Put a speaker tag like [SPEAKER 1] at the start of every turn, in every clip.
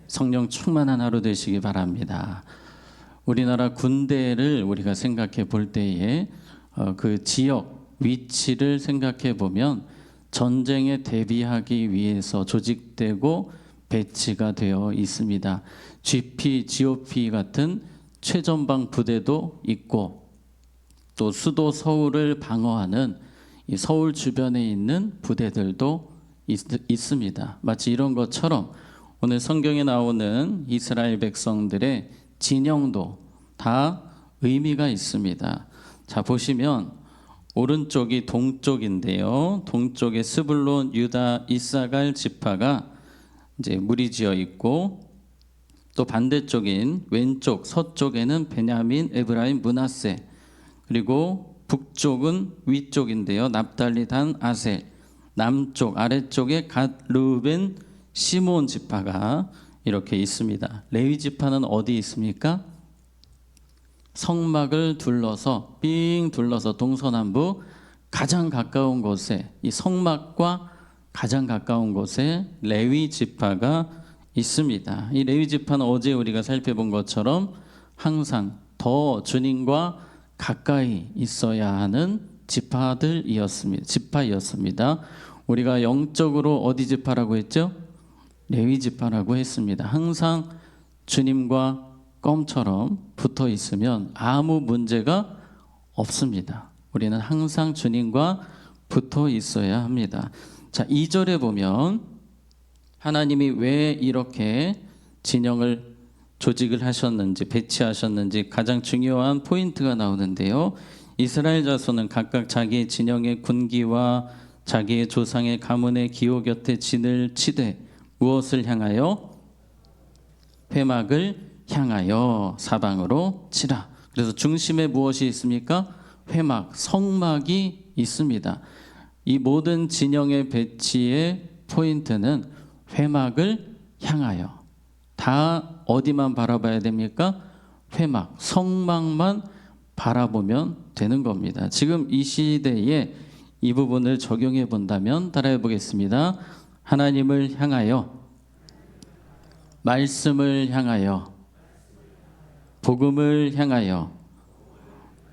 [SPEAKER 1] 성령 충만한 하루 되시기 바랍니다. 우리나라 군대를 우리가 생각해 볼 때에 그 지역 위치를 생각해 보면 전쟁에 대비하기 위해서 조직되고 배치가 되어 있습니다. GP, GOP 같은 최전방 부대도 있고 또 수도 서울을 방어하는 이 서울 주변에 있는 부대들도 있습니다. 마치 이런 것처럼 오늘 성경에 나오는 이스라엘 백성들의 진영도 다 의미가 있습니다. 자, 보시면 오른쪽이 동쪽인데요. 동쪽에 스불론, 유다, 이사갈 지파가 이제 무리지어 있고 또 반대쪽인 왼쪽 서쪽에는 베냐민, 에브라임, 므낫세, 그리고 북쪽은 위쪽인데요. 납달리, 단, 아셀, 남쪽 아래쪽에 갓, 르우벤, 시몬 지파가 이렇게 있습니다. 레위 지파는 어디 있습니까? 성막을 둘러서 삥 둘러서 동서남북 가장 가까운 곳에, 이 성막과 가장 가까운 곳에 레위 지파가 있습니다. 이 레위 지파는 어제 우리가 살펴본 것처럼 항상 더 주님과 가까이 있어야 하는 지파이었습니다. 우리가 영적으로 어디 지파라고 했죠? 레위 지파라고 했습니다. 항상 주님과 껌처럼 붙어 있으면 아무 문제가 없습니다. 우리는 항상 주님과 붙어 있어야 합니다. 자, 2절에 보면 하나님이 왜 이렇게 진영을 조직을 하셨는지, 배치하셨는지 가장 중요한 포인트가 나오는데요. 이스라엘 자손은 각각 자기의 진영의 군기와 자기의 조상의 가문의 기호 곁에 진을 치되 무엇을 향하여? 회막을 향하여 사방으로 치라. 그래서 중심에 무엇이 있습니까? 회막, 성막이 있습니다. 이 모든 진영의 배치의 포인트는 회막을 향하여. 다 어디만 바라봐야 됩니까? 회막, 성막만 바라보면 되는 겁니다. 지금 이 시대에 이 부분을 적용해 본다면 따라해 보겠습니다. 하나님을 향하여, 말씀을 향하여, 복음을 향하여,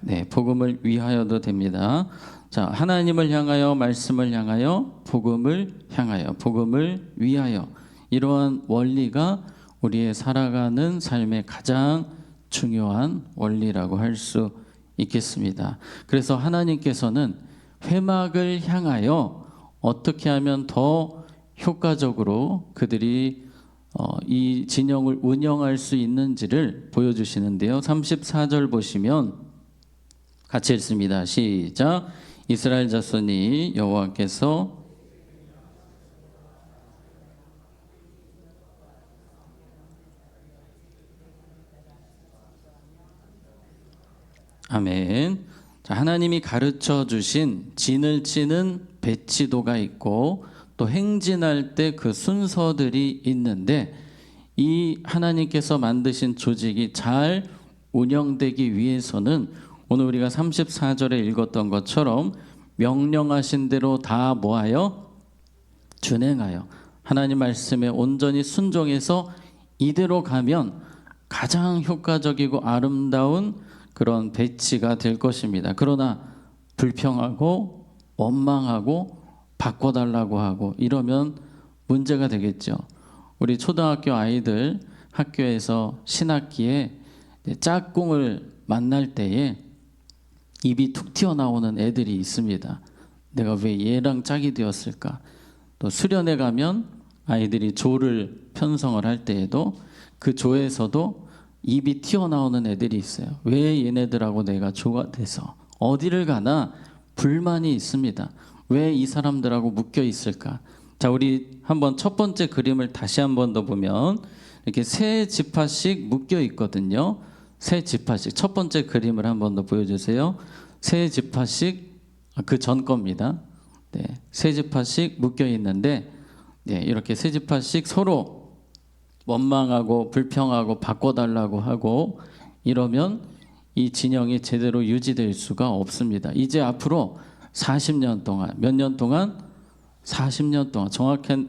[SPEAKER 1] 네, 복음을 위하여도 됩니다. 자, 하나님을 향하여, 말씀을 향하여, 복음을 향하여, 복음을 위하여. 이러한 원리가 우리의 살아가는 삶의 가장 중요한 원리라고 할 수 있겠습니다. 그래서 하나님께서는 회막을 향하여 어떻게 하면 더 효과적으로 그들이 이 진영을 운영할 수 있는지를 보여주시는데요. 34절 보시면 같이 읽습니다. 시작. 이스라엘 자손이 여호와께서 아멘. 자, 하나님이 가르쳐 주신 진을 치는 배치도가 있고 또 행진할 때 그 순서들이 있는데 이 하나님께서 만드신 조직이 잘 운영되기 위해서는 오늘 우리가 34절에 읽었던 것처럼 명령하신 대로 다 모아요 준행하여 하나님 말씀에 온전히 순종해서 이대로 가면 가장 효과적이고 아름다운 그런 배치가 될 것입니다. 그러나 불평하고 원망하고 바꿔달라고 하고 이러면 문제가 되겠죠. 우리 초등학교 아이들 학교에서 신학기에 짝꿍을 만날 때에 입이 툭 튀어나오는 애들이 있습니다. 내가 왜 얘랑 짝이 되었을까? 또 수련회 가면 아이들이 조를 편성을 할 때에도 그 조에서도 입이 튀어나오는 애들이 있어요. 왜 얘네들하고 내가 조가 돼서 어디를 가나 불만이 있습니다. 왜 이 사람들하고 묶여 있을까? 자, 우리 한번 첫 번째 그림을 다시 한 번 더 보면 이렇게 세 지파씩 묶여 있거든요. 세 지파씩. 첫 번째 그림을 한 번 더 보여주세요. 세 지파씩 그 전 겁니다. 네, 세 지파씩 묶여 있는데 네, 이렇게 세 지파씩 서로 원망하고 불평하고 바꿔달라고 하고 이러면 이 진영이 제대로 유지될 수가 없습니다. 이제 앞으로 40년 동안 몇 년 동안? 40년 동안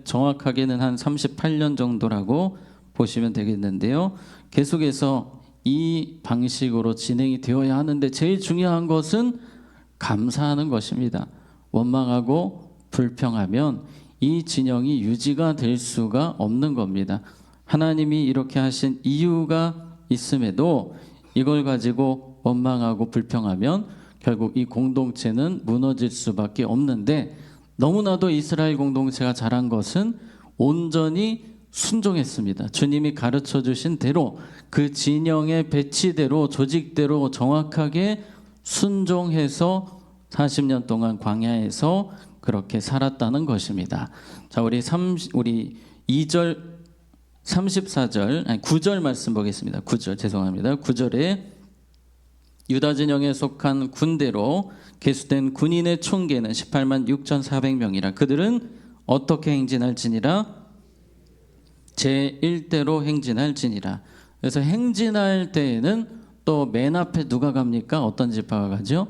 [SPEAKER 1] 정확하게는 한 38년 정도라고 보시면 되겠는데요. 계속해서 이 방식으로 진행이 되어야 하는데 제일 중요한 것은 감사하는 것입니다. 원망하고 불평하면 이 진영이 유지가 될 수가 없는 겁니다. 하나님이 이렇게 하신 이유가 있음에도 이걸 가지고 원망하고 불평하면 결국 이 공동체는 무너질 수밖에 없는데, 너무나도 이스라엘 공동체가 잘한 것은 온전히 순종했습니다. 주님이 가르쳐 주신 대로 그 진영의 배치대로 조직대로 정확하게 순종해서 40년 동안 광야에서 그렇게 살았다는 것입니다. 자, 우리 2절 34절 아니 9절 말씀 보겠습니다. 9절 죄송합니다. 9절에 유다 진영에 속한 군대로 계수된 군인의 총계는 18만 6,400명이라. 그들은 어떻게 행진할지니라 제1대로 행진할지니라. 그래서 행진할 때에는 또 맨 앞에 누가 갑니까? 어떤 지파가 가죠?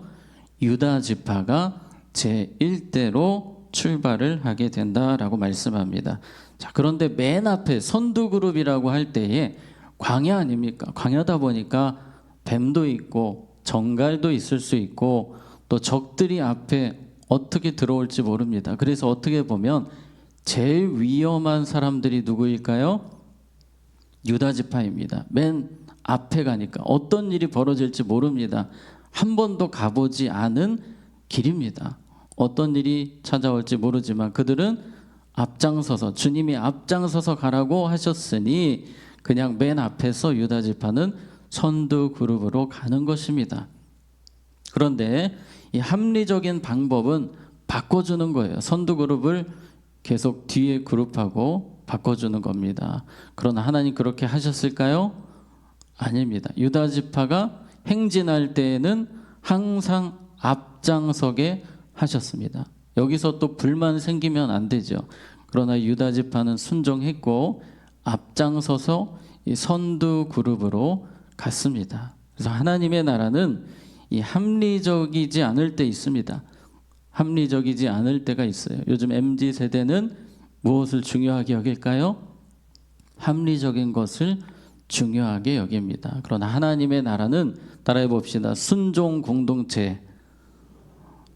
[SPEAKER 1] 유다 지파가 제1대로 출발을 하게 된다라고 말씀합니다. 자, 그런데 맨 앞에 선두 그룹이라고 할 때에 광야 아닙니까? 광야다 보니까 뱀도 있고 정갈도 있을 수 있고 또 적들이 앞에 어떻게 들어올지 모릅니다. 그래서 어떻게 보면 제일 위험한 사람들이 누구일까요? 유다 지파입니다. 맨 앞에 가니까 어떤 일이 벌어질지 모릅니다. 한 번도 가보지 않은 길입니다. 어떤 일이 찾아올지 모르지만 그들은 앞장서서, 주님이 앞장서서 가라고 하셨으니 그냥 맨 앞에서 유다 지파는 선두 그룹으로 가는 것입니다. 그런데 이 합리적인 방법은 바꿔주는 거예요. 선두 그룹을 계속 뒤에 그룹하고 바꿔주는 겁니다. 그러나 하나님 그렇게 하셨을까요? 아닙니다. 유다 지파가 행진할 때에는 항상 앞장서게 하셨습니다. 여기서 또 불만 생기면 안 되죠. 그러나 유다 지파는 순종했고 앞장서서 이 선두 그룹으로 갔습니다. 그래서 하나님의 나라는 이 합리적이지 않을 때 있습니다. 합리적이지 않을 때가 있어요. 요즘 MZ 세대는 무엇을 중요하게 여길까요? 합리적인 것을 중요하게 여깁니다. 그러나 하나님의 나라는 따라해 봅시다. 순종 공동체.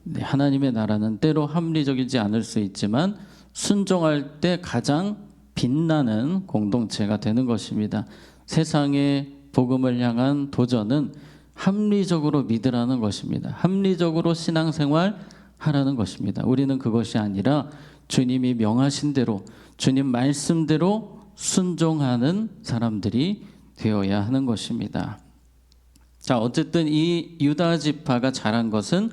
[SPEAKER 1] 네, 하나님의 나라는 때로 합리적이지 않을 수 있지만 순종할 때 가장 빛나는 공동체가 되는 것입니다. 세상의 복음을 향한 도전은 합리적으로 믿으라는 것입니다. 합리적으로 신앙생활 하라는 것입니다. 우리는 그것이 아니라 주님이 명하신 대로 주님 말씀대로 순종하는 사람들이 되어야 하는 것입니다. 자, 어쨌든 이 유다 지파가 잘한 것은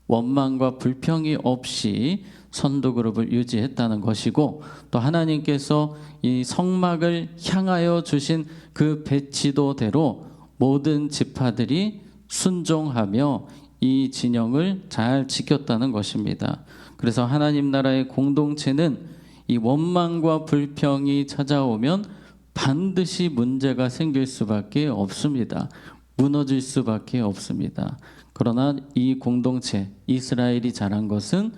[SPEAKER 1] 원망과 불평이 없이 선두 그룹을 유지했다는 것이고, 또 하나님께서 이 성막을 향하여 주신 그 배치도대로 모든 지파들이 순종하며 이 진영을 잘 지켰다는 것입니다. 그래서 하나님 나라의 공동체는 이 원망과 불평이 찾아오면 반드시 문제가 생길 수밖에 없습니다. 무너질 수밖에 없습니다. 그러나 이 공동체 이스라엘이 잘한 것은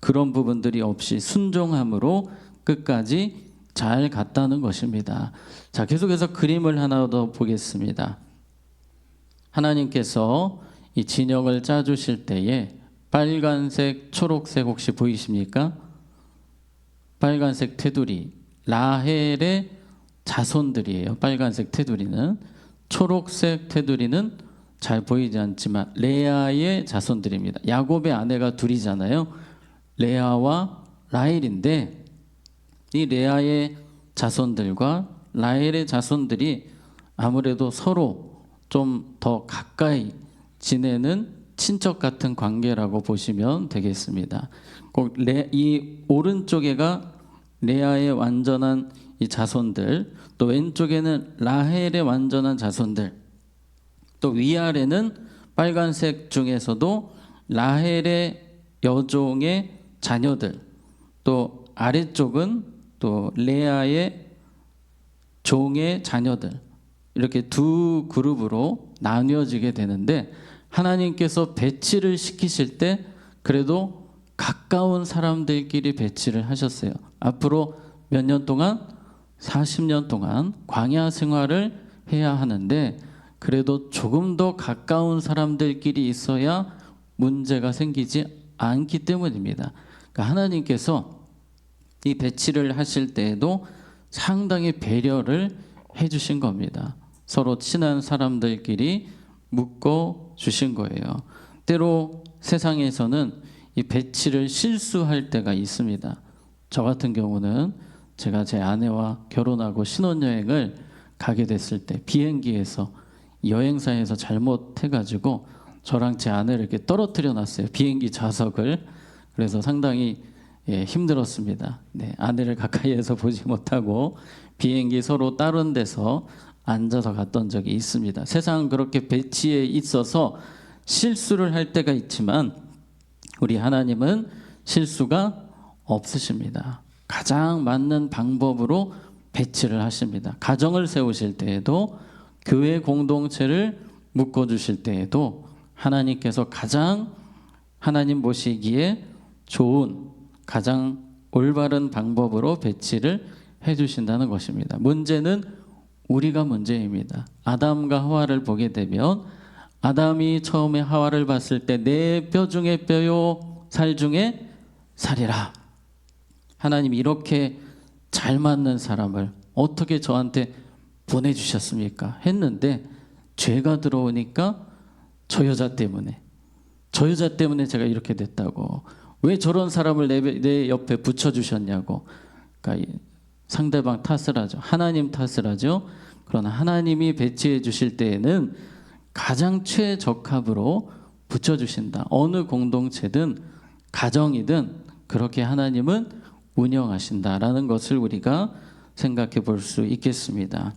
[SPEAKER 1] 그런 부분들이 없이 순종함으로 끝까지 잘 갔다는 것입니다. 자, 계속해서 그림을 하나 더 보겠습니다. 하나님께서 이 진영을 짜주실 때에 빨간색, 초록색 혹시 보이십니까? 빨간색 테두리, 라헬의 자손들이에요. 빨간색 테두리는. 초록색 테두리는 잘 보이지 않지만 레아의 자손들입니다. 야곱의 아내가 둘이잖아요. 레아와 라헬인데 이 레아의 자손들과 라헬의 자손들이 아무래도 서로 좀 더 가까이 지내는 친척 같은 관계라고 보시면 되겠습니다. 꼭 이 오른쪽에가 레아의 완전한 이 자손들, 또 왼쪽에는 라헬의 완전한 자손들, 또 위아래는 빨간색 중에서도 라헬의 여종의 자녀들, 또 아래쪽은 또 레아의 종의 자녀들, 이렇게 두 그룹으로 나뉘어지게 되는데, 하나님께서 배치를 시키실 때 그래도 가까운 사람들끼리 배치를 하셨어요. 앞으로 몇 년 동안? 40년 동안 광야 생활을 해야 하는데 그래도 조금 더 가까운 사람들끼리 있어야 문제가 생기지 않기 때문입니다. 그러니까 하나님께서 이 배치를 하실 때에도 상당히 배려를 해주신 겁니다. 서로 친한 사람들끼리 묶어 주신 거예요. 때로 세상에서는 이 배치를 실수할 때가 있습니다. 저 같은 경우는 제가 제 아내와 결혼하고 신혼여행을 가게 됐을 때 비행기에서 여행사에서 잘못해가지고 저랑 제 아내를 이렇게 떨어뜨려 놨어요. 비행기 좌석을. 그래서 상당히 힘들었습니다. 네, 아내를 가까이에서 보지 못하고 비행기 서로 다른 데서 앉아서 갔던 적이 있습니다. 세상은 그렇게 배치에 있어서 실수를 할 때가 있지만 우리 하나님은 실수가 없으십니다. 가장 맞는 방법으로 배치를 하십니다. 가정을 세우실 때에도 교회 공동체를 묶어주실 때에도 하나님께서 가장 하나님 보시기에 좋은 가장 올바른 방법으로 배치를 해주신다는 것입니다. 문제는 우리가 문제입니다. 아담과 하와를 보게 되면 아담이 처음에 하와를 봤을 때 내 뼈 중에 뼈요 살 중에 살이라. 하나님 이렇게 잘 맞는 사람을 어떻게 저한테 보내주셨습니까? 했는데 죄가 들어오니까 저 여자 때문에 제가 이렇게 됐다고, 왜 저런 사람을 내 옆에 붙여주셨냐고, 그러니까 상대방 탓을 하죠. 하나님 탓을 하죠. 그러나 하나님이 배치해 주실 때에는 가장 최적합으로 붙여주신다. 어느 공동체든 가정이든 그렇게 하나님은 운영하신다라는 것을 우리가 생각해 볼 수 있겠습니다.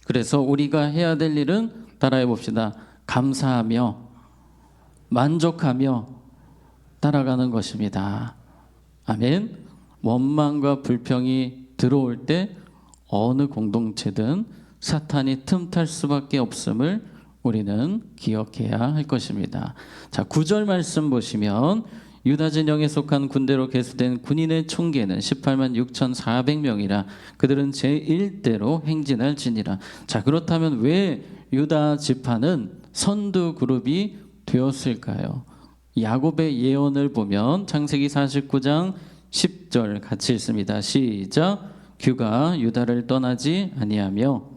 [SPEAKER 1] 그래서 우리가 해야 될 일은 따라해 봅시다. 감사하며 만족하며 따라가는 것입니다. 아멘. 원망과 불평이 들어올 때 어느 공동체든 사탄이 틈탈 수밖에 없음을 우리는 기억해야 할 것입니다. 자, 9절 말씀 보시면 유다 진영에 속한 군대로 계수된 군인의 총계는 18만 6,400명이라 그들은 제1대로 행진할 지니라. 자, 그렇다면 왜 유다 지파는 선두 그룹이 되었을까요? 야곱의 예언을 보면 창세기 49장 10절 같이 읽습니다. 시작. 규가 유다를 떠나지 아니하며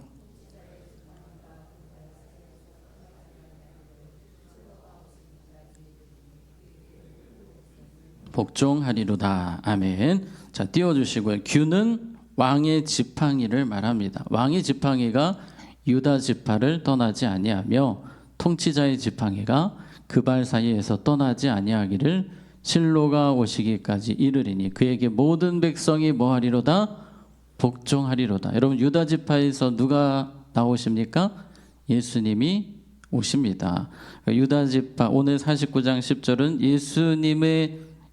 [SPEAKER 1] 복종하리로다. 아멘. 자, 띄워주시고요. 규는 왕의 지팡이를 말합니다. 왕의 지팡이가 유다 지파를 떠나지 아니하며 통치자의 지팡이가 그 발 사이에서 떠나지 아니하기를 실로가 오시기까지 이르리니 그에게 모든 백성이 뭐하리로다? 복종하리로다. 여러분, 유다 지파에서 누가 나오십니까? 예수님이 오십니다. 유다 지파, 오늘 49장 10절은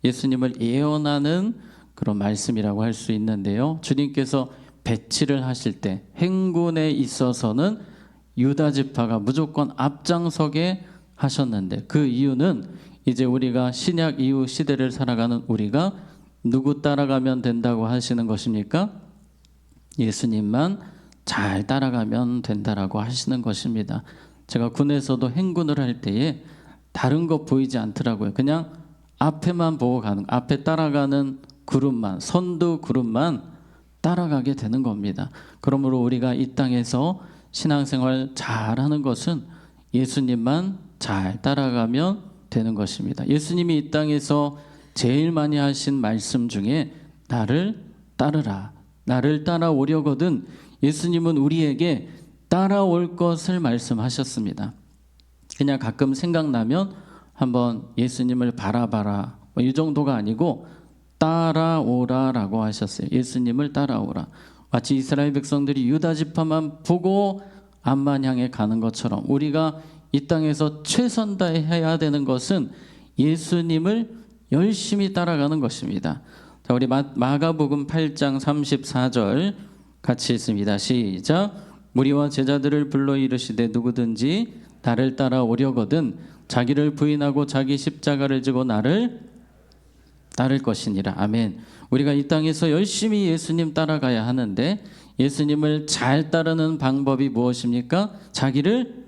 [SPEAKER 1] 예수님을 예언하는 그런 말씀이라고 할 수 있는데요. 주님께서 배치를 하실 때 행군에 있어서는 유다 지파가 무조건 앞장서게 하셨는데 그 이유는 이제 우리가 신약 이후 시대를 살아가는 우리가 누구 따라가면 된다고 하시는 것입니까? 예수님만 잘 따라가면 된다라고 하시는 것입니다. 제가 군에서도 행군을 할 때에 다른 거 보이지 않더라고요. 그냥 앞에만 보고 가는, 앞에 따라가는 그룹만, 선두 그룹만 따라가게 되는 겁니다. 그러므로 우리가 이 땅에서 신앙생활 잘하는 것은 예수님만 잘 따라가면 되는 것입니다. 예수님이 이 땅에서 제일 많이 하신 말씀 중에 나를 따르라, 나를 따라오려거든 예수님은 우리에게 따라올 것을 말씀하셨습니다. 그냥 가끔 생각나면 한번 예수님을 바라봐라, 이 정도가 아니고 따라오라라고 하셨어요. 예수님을 따라오라. 마치 이스라엘 백성들이 유다 지파만 보고 암만 향해 가는 것처럼 우리가 이 땅에서 최선 다해야 되는 것은 예수님을 열심히 따라가는 것입니다. 자, 우리 마가복음 8장 34절 같이 읽습니다. 시작. 무리와 제자들을 불러 이르시되 누구든지 나를 따라오려거든 자기를 부인하고 자기 십자가를 지고 나를 따를 것이니라. 아멘. 우리가 이 땅에서 열심히 예수님 따라가야 하는데 예수님을 잘 따르는 방법이 무엇입니까? 자기를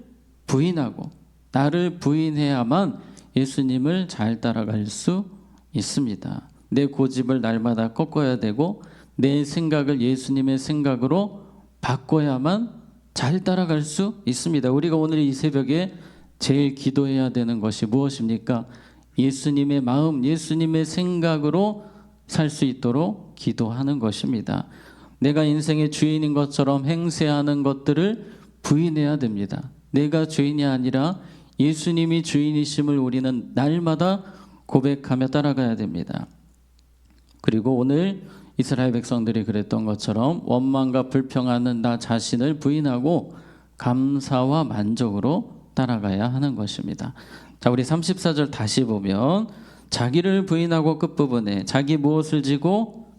[SPEAKER 1] 부인하고 나를 부인해야만 예수님을 잘 따라갈 수 있습니다. 내 고집을 날마다 꺾어야 되고 내 생각을 예수님의 생각으로 바꿔야만 잘 따라갈 수 있습니다. 우리가 오늘 이 새벽에 제일 기도해야 되는 것이 무엇입니까? 예수님의 마음, 예수님의 생각으로 살 수 있도록 기도하는 것입니다. 내가 인생의 주인인 것처럼 행세하는 것들을 부인해야 됩니다. 내가 주인이 아니라 예수님이 주인이심을 우리는 날마다 고백하며 따라가야 됩니다. 그리고 오늘 이스라엘 백성들이 그랬던 것처럼 원망과 불평하는 나 자신을 부인하고 감사와 만족으로 따라가야 하는 것입니다. 자, 우리 34절 다시 보면 자기를 부인하고 끝부분에 자기 무엇을 지고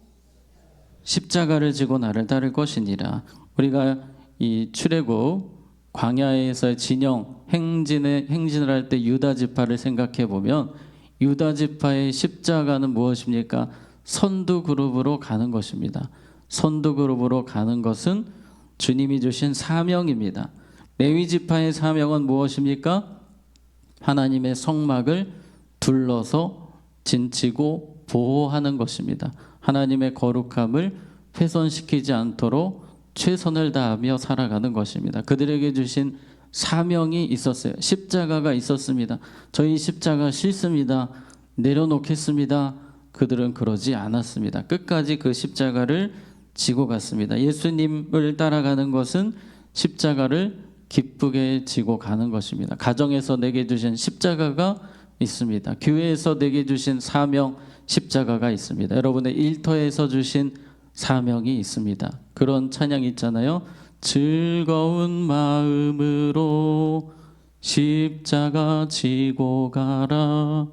[SPEAKER 1] 십자가를 지고 나를 따를 것이니라. 우리가 이 출애굽 광야에서의 진영 행진을 할 때 유다 지파를 생각해 보면 유다 지파의 십자가는 무엇입니까? 선두 그룹으로 가는 것입니다. 선두 그룹으로 가는 것은 주님이 주신 사명입니다. 레위 지파의 사명은 무엇입니까? 하나님의 성막을 둘러서 진치고 보호하는 것입니다. 하나님의 거룩함을 훼손시키지 않도록 최선을 다하며 살아가는 것입니다. 그들에게 주신 사명이 있었어요. 십자가가 있었습니다. 저희 십자가 싫습니다. 내려놓겠습니다. 그들은 그러지 않았습니다. 끝까지 그 십자가를 지고 갔습니다. 예수님을 따라가는 것은 십자가를 기쁘게 지고 가는 것입니다. 가정에서 내게 주신 십자가가 있습니다. 교회에서 내게 주신 사명 십자가가 있습니다. 여러분의 일터에서 주신 사명이 있습니다. 그런 찬양 있잖아요. 즐거운 마음으로 십자가 지고 가라.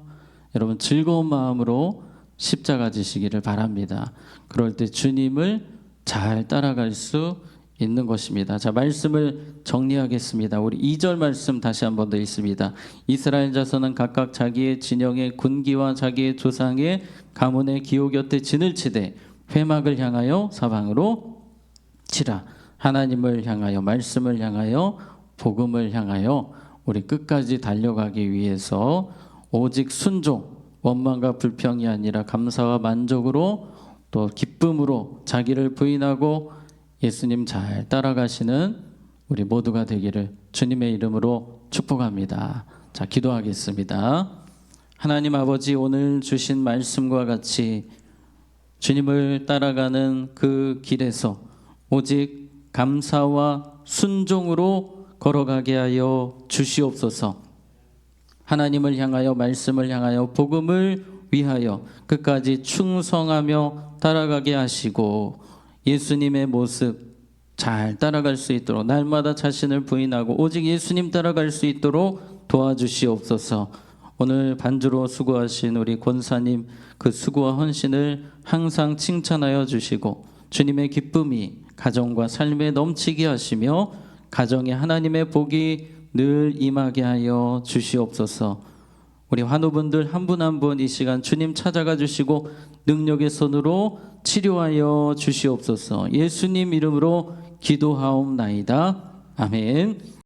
[SPEAKER 1] 여러분 즐거운 마음으로 십자가 지시기를 바랍니다. 그럴 때 주님을 잘 따라갈 수 있는 것입니다. 자, 말씀을 정리하겠습니다. 우리 2절 말씀 다시 한 번 더 있습니다. 이스라엘 자손은 각각 자기의 진영의 군기와 자기의 조상의 가문의 기호 곁에 진을 치되 회막을 향하여 사방으로 치라. 하나님을 향하여, 말씀을 향하여, 복음을 향하여 우리 끝까지 달려가기 위해서 오직 순종, 원망과 불평이 아니라 감사와 만족으로 또 기쁨으로 자기를 부인하고 예수님 잘 따라가시는 우리 모두가 되기를 주님의 이름으로 축복합니다. 자, 기도하겠습니다. 하나님 아버지, 오늘 주신 말씀과 같이 주님을 따라가는 그 길에서 오직 감사와 순종으로 걸어가게 하여 주시옵소서. 하나님을 향하여, 말씀을 향하여, 복음을 위하여 끝까지 충성하며 따라가게 하시고 예수님의 모습 잘 따라갈 수 있도록 날마다 자신을 부인하고 오직 예수님 따라갈 수 있도록 도와주시옵소서. 오늘 반주로 수고하신 우리 권사님 그 수고와 헌신을 항상 칭찬하여 주시고 주님의 기쁨이 가정과 삶에 넘치게 하시며 가정에 하나님의 복이 늘 임하게 하여 주시옵소서. 우리 환우분들 한 분 한 분 이 시간 주님 찾아가 주시고 능력의 손으로 치료하여 주시옵소서. 예수님 이름으로 기도하옵나이다. 아멘.